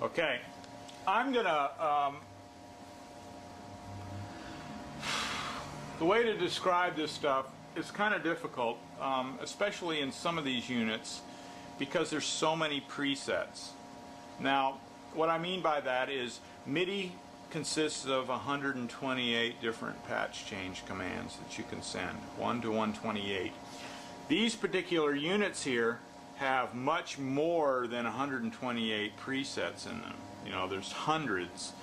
Okay, I'm gonna the way to describe this stuff is kind of difficult, especially in some of these units, because there's so many presets. Now, what I mean by that is Midi consists of 128 different patch change commands that you can send, 1 to 128. These particular units here have much more than 128 presets in them. You know, there's hundreds.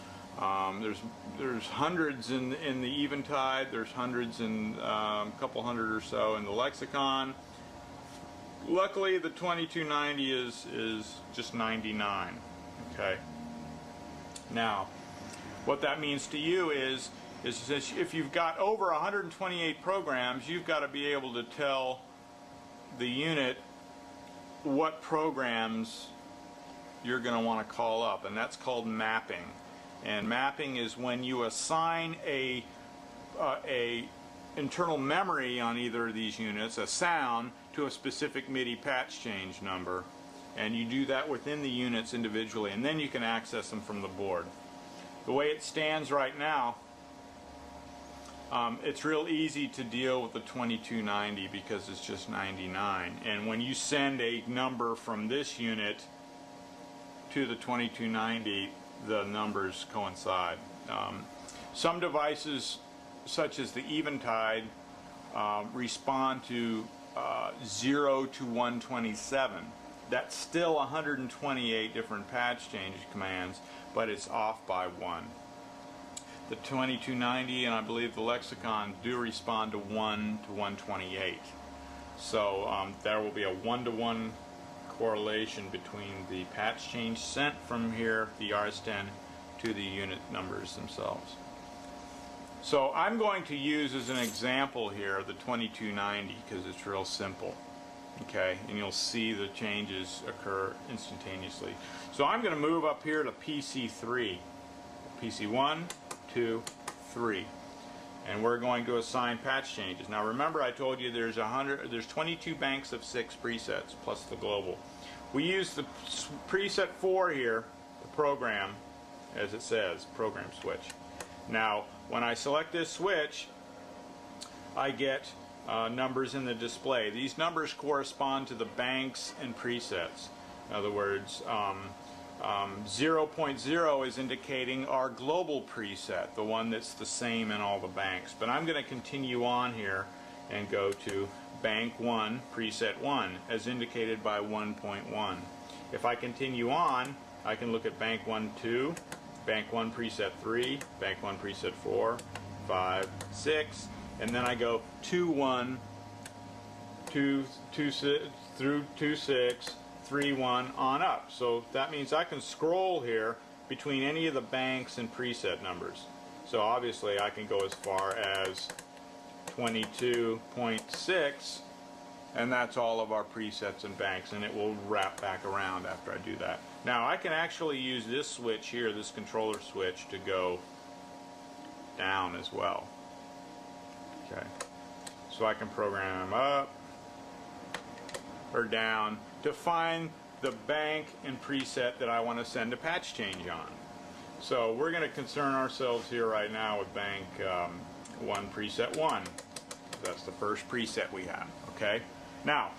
There's hundreds in the Eventide. There's hundreds in a couple hundred or so in the Lexicon. Luckily, the 2290 is just 99. Okay. Now, what that means to you is if you've got over 128 programs, you've got to be able to tell the unit what programs you're going to want to call up, and that's called mapping. And mapping is when you assign a internal memory on either of these units, a sound, to a specific Midi patch change number, and you do that within the units individually, and then you can access them from the board. The way it stands right now, it's real easy to deal with the 2290 because it's just 99. And when you send a number from this unit to the 2290, the numbers coincide. Some devices, such as the Eventide, respond to 0 to 127. That's still 128 different patch change commands, but it's off by 1. The 2290 and I believe the Lexicon do respond to 1 to 128. So there will be a 1-to-1 correlation between the patch change sent from here, the RS-10, to the unit numbers themselves. So I'm going to use as an example here the 2290 because it's real simple. Okay, and you'll see the changes occur instantaneously. So I'm going to move up here to PC3, PC1, 2, 3, and we're going to assign patch changes. Now remember, I told you there's 22 banks of 6 presets plus the global. We use the preset 4 here, the program, as it says, program switch. Now when I select this switch, I get numbers in the display. These numbers correspond to the banks and presets. In other words, 0.0 is indicating our global preset, the one that's the same in all the banks. But I'm going to continue on here and go to bank 1, preset 1, as indicated by 1.1. If I continue on, I can look at bank 1, 2, bank 1, preset 3, bank 1, preset 4, 5, 6, and then I go 2, 1, 2, 2, 6, through 2, 6, 3, 1 on up. So that means I can scroll here between any of the banks and preset numbers. So obviously I can go as far as 22.6, and that's all of our presets and banks, and it will wrap back around after I do that. Now I can actually use this switch here, this controller switch, to go down as well. Okay, so I can program up or down to find the bank and preset that I want to send a patch change on. So we're going to concern ourselves here right now with bank 1, preset 1. That's the first preset we have. Okay. Now,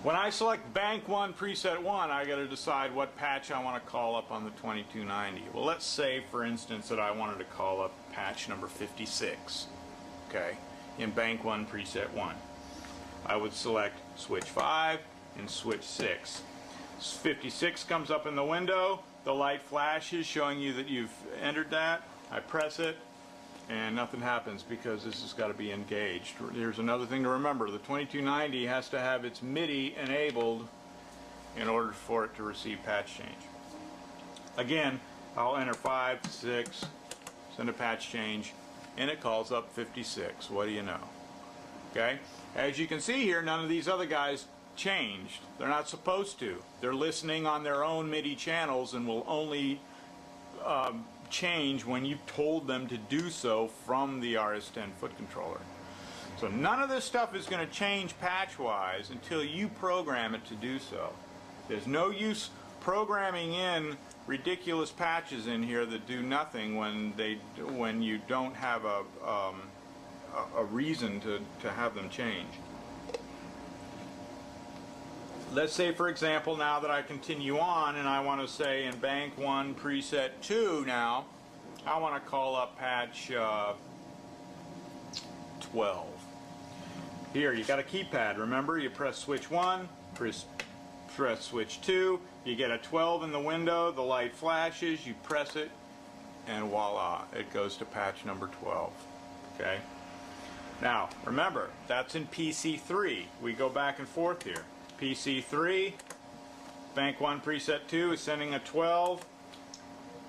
when I select bank 1, preset 1, I got to decide what patch I want to call up on the 2290. Well, let's say, for instance, that I wanted to call up patch number 56. Okay, in bank 1, preset 1. I would select switch 5 and switch 6. 56 comes up in the window. The light flashes showing you that you've entered that. I press it, and nothing happens because this has got to be engaged. Here's another thing to remember. The 2290 has to have its Midi enabled in order for it to receive patch change. Again, I'll enter 5, 6, send a patch change, and it calls up 56. What do you know? Okay? As you can see here, none of these other guys changed. They're not supposed to. They're listening on their own Midi channels and will only change when you told them to do so from the RS-10 foot controller. So none of this stuff is going to change patch-wise until you program it to do so. There's no use programming in ridiculous patches in here that do nothing when you don't have a reason to have them change. Let's say, for example, now that I continue on and I want to say in bank 1 preset 2 now, I want to call up patch 12. Here, you got a keypad. Remember, you press switch 1, press switch 2, you get a 12 in the window, the light flashes, you press it, and voila, it goes to patch number 12. Okay? Now, remember, that's in PC3. We go back and forth here. PC3, bank 1 preset 2 is sending a 12.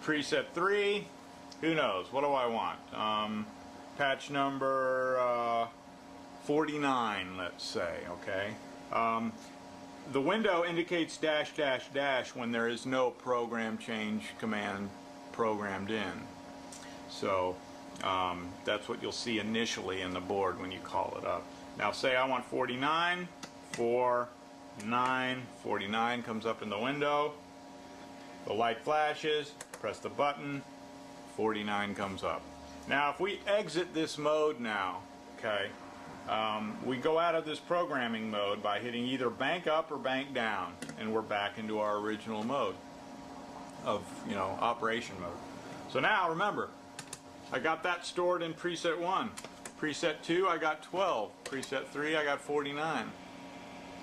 Preset 3, who knows, what do I want? Patch number 49, let's say, okay? The window indicates dash dash dash when there is no program change command programmed in. So that's what you'll see initially in the board when you call it up. Now say I want 49, 49, 49 comes up in the window, the light flashes, press the button, 49 comes up. Now if we exit this mode now, okay, we go out of this programming mode by hitting either bank up or bank down, and we're back into our original mode of, operation mode. So now remember, I got that stored in preset 1. Preset 2 I got 12. Preset 3 I got 49.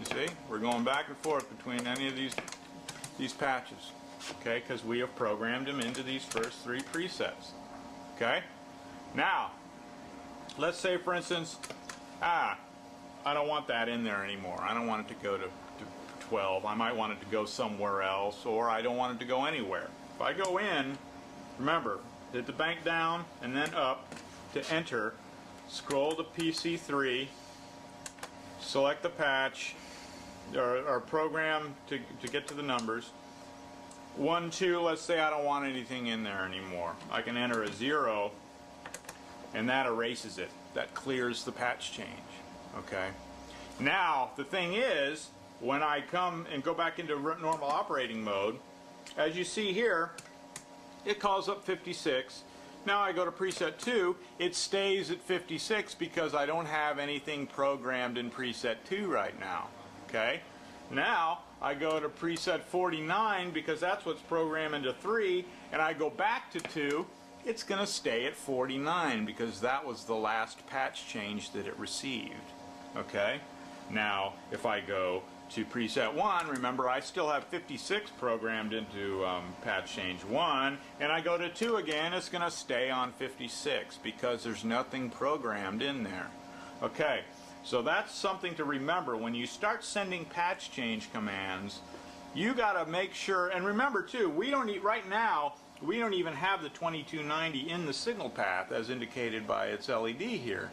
You see, we're going back and forth between any of these patches, okay, because we have programmed them into these first 3 presets. Okay, now let's say, for instance, I don't want that in there anymore. I don't want it to go to 12. I might want it to go somewhere else, or I don't want it to go anywhere. If I go in, remember, hit the bank down and then up to enter, scroll to PC3, select the patch or program to get to the numbers. 1, 2, let's say I don't want anything in there anymore. I can enter a 0 and that erases it. That clears the patch change. Okay. Now the thing is, when I come and go back into normal operating mode, as you see here, it calls up 56. Now I go to preset 2, it stays at 56 because I don't have anything programmed in preset 2 right now. Okay. Now I go to preset 49 because that's what's programmed into 3, and I go back to 2. It's going to stay at 49 because that was the last patch change that it received. Okay? Now, if I go to preset 1, remember I still have 56 programmed into patch change 1, and I go to 2 again, it's going to stay on 56 because there's nothing programmed in there. Okay, so that's something to remember. When you start sending patch change commands, you got to make sure, and remember too, we don't need, right now, we don't even have the 2290 in the signal path as indicated by its LED here.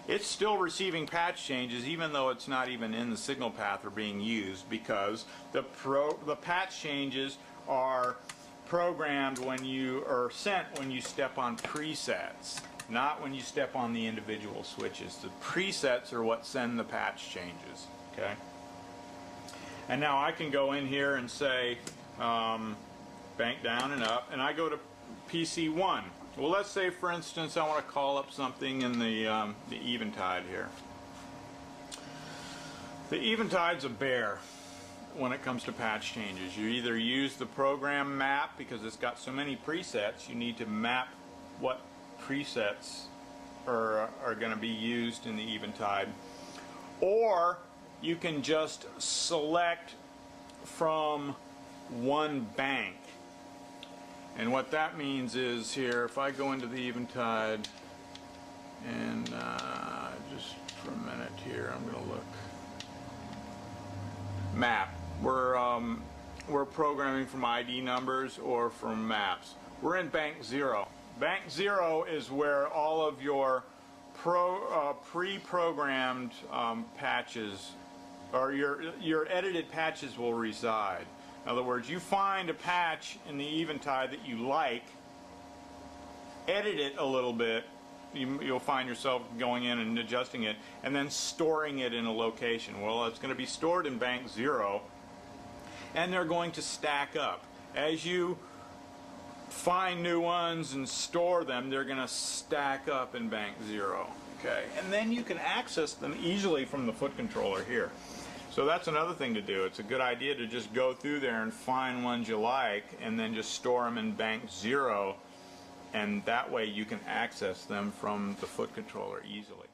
It's still receiving patch changes even though it's not even in the signal path or being used, because the patch changes are programmed when you are sent when you step on presets, not when you step on the individual switches. The presets are what send the patch changes. Okay. And now I can go in here and say bank down and up, and I go to PC1. Well, let's say, for instance, I want to call up something in the Eventide here. The Eventide's a bear when it comes to patch changes. You either use the program map, because it's got so many presets, you need to map what presets are going to be used in the Eventide, or you can just select from one bank. And what that means is here, if I go into the Eventide, and just for a minute here, I'm going to look. Map. We're programming from ID numbers or from maps. We're in bank 0. Bank 0 is where all of your pre-programmed patches, or your edited patches, will reside. In other words, you find a patch in the Eventide that you like, edit it a little bit, you'll find yourself going in and adjusting it, and then storing it in a location. Well, it's going to be stored in bank 0, and they're going to stack up. As you find new ones and store them, they're going to stack up in bank 0. Okay, and then you can access them easily from the foot controller here. So that's another thing to do. It's a good idea to just go through there and find ones you like and then just store them in bank 0, and that way you can access them from the foot controller easily.